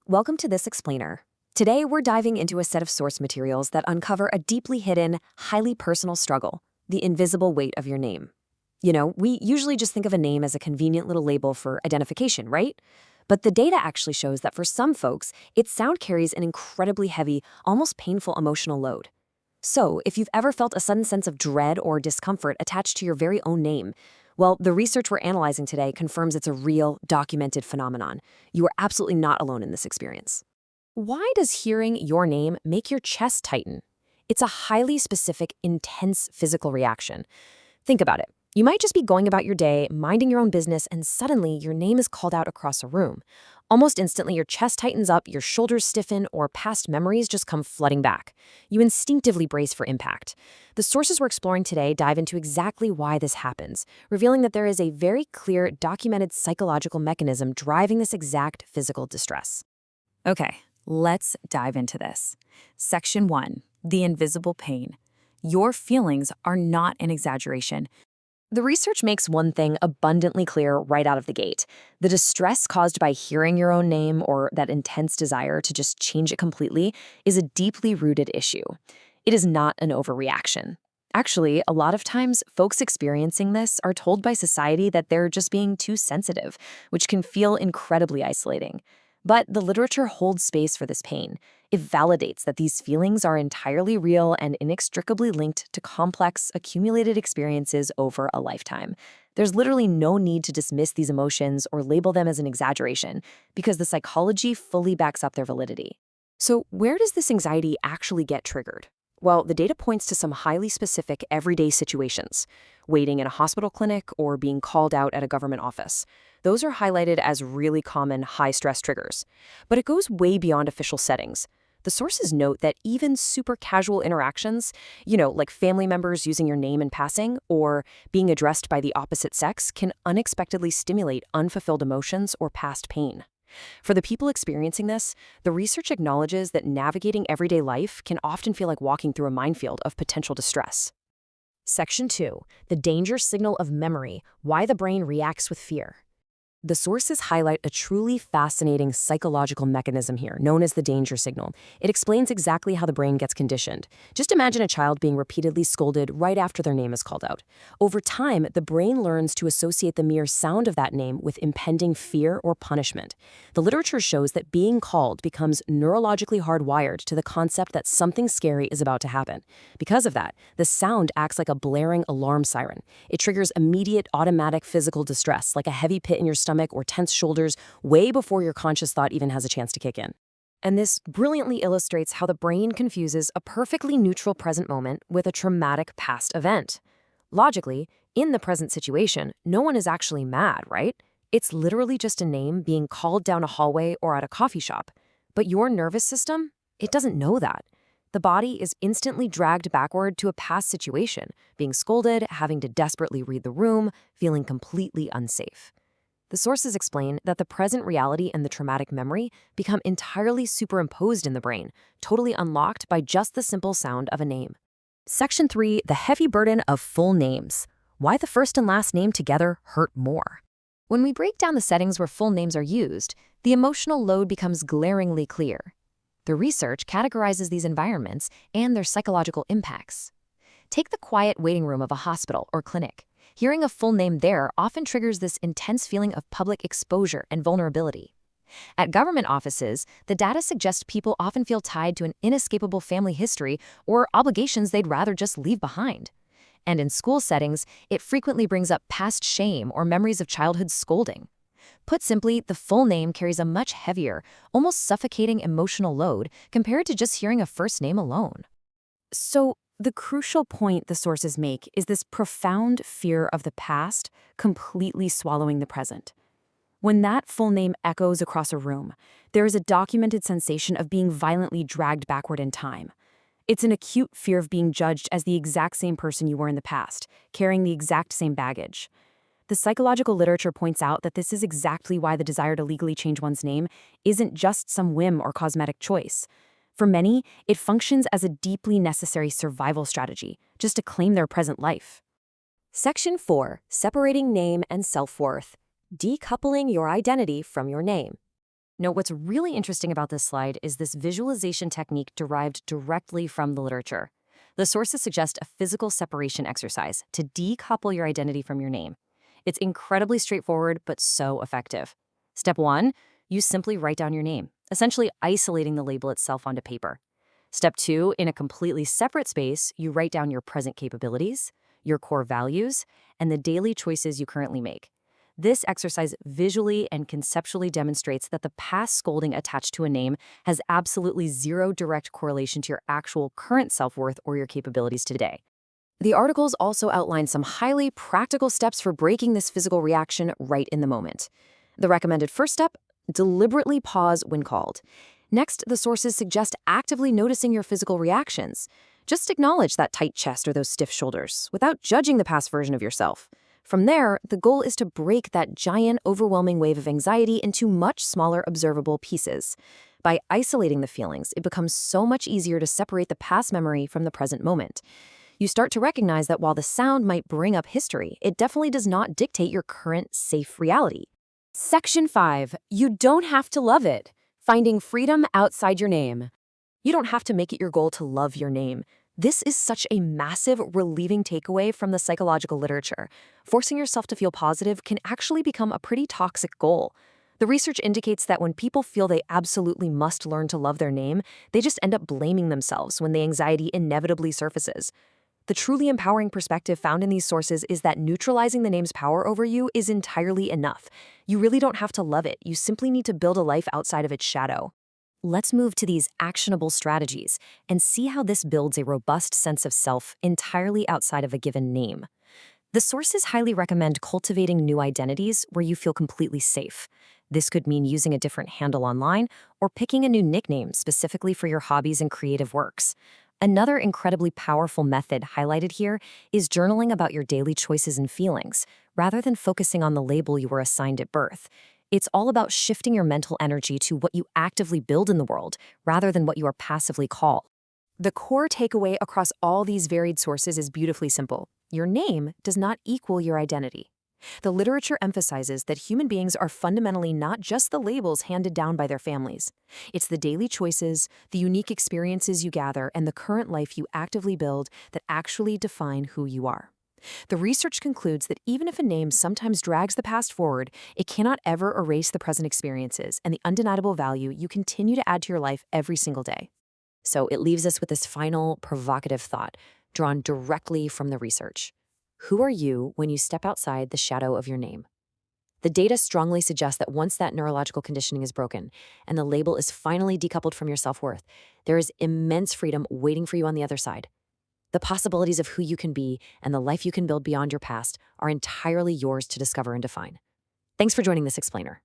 Welcome to this explainer. Today, we're diving into a set of source materials that uncover a deeply hidden, highly personal struggle, the invisible weight of your name. We usually just think of a name as a convenient little label for identification, right? But the data actually shows that for some folks, its sound carries an incredibly heavy, almost painful emotional load. So, if you've ever felt a sudden sense of dread or discomfort attached to your very own name, well, the research we're analyzing today confirms it's a real, documented phenomenon. You are absolutely not alone in this experience. Why does hearing your name make your chest tighten? It's a highly specific, intense physical reaction. Think about it. You might just be going about your day, minding your own business, and suddenly your name is called out across a room. Almost instantly, your chest tightens up, your shoulders stiffen, or past memories just come flooding back. You instinctively brace for impact. The sources we're exploring today dive into exactly why this happens, revealing that there is a very clear, documented psychological mechanism driving this exact physical distress. Okay, let's dive into this. Section 1, the invisible pain. Your feelings are not an exaggeration. The research makes one thing abundantly clear right out of the gate. The distress caused by hearing your own name or that intense desire to just change it completely is a deeply rooted issue. It is not an overreaction. Actually, a lot of times, folks experiencing this are told by society that they're just being too sensitive, which can feel incredibly isolating. But the literature holds space for this pain. It validates that these feelings are entirely real and inextricably linked to complex, accumulated experiences over a lifetime. There's literally no need to dismiss these emotions or label them as an exaggeration, because the psychology fully backs up their validity. So, where does this anxiety actually get triggered? Well, the data points to some highly specific everyday situations: waiting in a hospital clinic or being called out at a government office. Those are highlighted as really common high-stress triggers. But it goes way beyond official settings. The sources note that even super casual interactions, like family members using your name in passing or being addressed by the opposite sex, can unexpectedly stimulate unfulfilled emotions or past pain. For the people experiencing this, the research acknowledges that navigating everyday life can often feel like walking through a minefield of potential distress. Section 2, the danger signal of memory, why the brain reacts with fear. The sources highlight a truly fascinating psychological mechanism here, known as the danger signal. It explains exactly how the brain gets conditioned. Just imagine a child being repeatedly scolded right after their name is called out. Over time, the brain learns to associate the mere sound of that name with impending fear or punishment. The literature shows that being called becomes neurologically hardwired to the concept that something scary is about to happen. Because of that, the sound acts like a blaring alarm siren. It triggers immediate automatic physical distress, like a heavy pit in your stomach or tense shoulders, way before your conscious thought even has a chance to kick in. And this brilliantly illustrates how the brain confuses a perfectly neutral present moment with a traumatic past event. Logically, in the present situation, no one is actually mad, right? It's literally just a name being called down a hallway or at a coffee shop. But your nervous system, it doesn't know that. The body is instantly dragged backward to a past situation, being scolded, having to desperately read the room, feeling completely unsafe. The sources explain that the present reality and the traumatic memory become entirely superimposed in the brain, totally unlocked by just the simple sound of a name. Section 3, the heavy burden of full names. Why the first and last name together hurt more. When we break down the settings where full names are used, the emotional load becomes glaringly clear. The research categorizes these environments and their psychological impacts. Take the quiet waiting room of a hospital or clinic. Hearing a full name there often triggers this intense feeling of public exposure and vulnerability. At government offices, the data suggests people often feel tied to an inescapable family history or obligations they'd rather just leave behind. And in school settings, it frequently brings up past shame or memories of childhood scolding. Put simply, the full name carries a much heavier, almost suffocating emotional load compared to just hearing a first name alone. So, the crucial point the sources make is this profound fear of the past completely swallowing the present. When that full name echoes across a room, there is a documented sensation of being violently dragged backward in time. It's an acute fear of being judged as the exact same person you were in the past, carrying the exact same baggage. The psychological literature points out that this is exactly why the desire to legally change one's name isn't just some whim or cosmetic choice. For many, it functions as a deeply necessary survival strategy, just to claim their present life. Section 4, separating name and self-worth. Decoupling your identity from your name. What's really interesting about this slide is this visualization technique derived directly from the literature. The sources suggest a physical separation exercise to decouple your identity from your name. It's incredibly straightforward, but so effective. Step 1, you simply write down your name, essentially isolating the label itself onto paper. Step 2, in a completely separate space, you write down your present capabilities, your core values, and the daily choices you currently make. This exercise visually and conceptually demonstrates that the past scolding attached to a name has absolutely zero direct correlation to your actual current self-worth or your capabilities today. The articles also outline some highly practical steps for breaking this physical reaction right in the moment. The recommended first step, deliberately pause when called. Next, the sources suggest actively noticing your physical reactions. Just acknowledge that tight chest or those stiff shoulders without judging the past version of yourself. From there, the goal is to break that giant, overwhelming wave of anxiety into much smaller, observable pieces. By isolating the feelings, it becomes so much easier to separate the past memory from the present moment. You start to recognize that while the sound might bring up history, it definitely does not dictate your current safe reality. Section 5. You don't have to love it. Finding freedom outside your name. You don't have to make it your goal to love your name. This is such a massive, relieving takeaway from the psychological literature. Forcing yourself to feel positive can actually become a pretty toxic goal. The research indicates that when people feel they absolutely must learn to love their name, they just end up blaming themselves when the anxiety inevitably surfaces. The truly empowering perspective found in these sources is that neutralizing the name's power over you is entirely enough. You really don't have to love it. You simply need to build a life outside of its shadow. Let's move to these actionable strategies and see how this builds a robust sense of self entirely outside of a given name. The sources highly recommend cultivating new identities where you feel completely safe. This could mean using a different handle online or picking a new nickname specifically for your hobbies and creative works. Another incredibly powerful method highlighted here is journaling about your daily choices and feelings, rather than focusing on the label you were assigned at birth. It's all about shifting your mental energy to what you actively build in the world, rather than what you are passively called. The core takeaway across all these varied sources is beautifully simple. Your name does not equal your identity. The literature emphasizes that human beings are fundamentally not just the labels handed down by their families. It's the daily choices, the unique experiences you gather, and the current life you actively build that actually define who you are. The research concludes that even if a name sometimes drags the past forward, it cannot ever erase the present experiences and the undeniable value you continue to add to your life every single day. So it leaves us with this final provocative thought, drawn directly from the research. Who are you when you step outside the shadow of your name? The data strongly suggests that once that neurological conditioning is broken and the label is finally decoupled from your self-worth, there is immense freedom waiting for you on the other side. The possibilities of who you can be and the life you can build beyond your past are entirely yours to discover and define. Thanks for joining this explainer.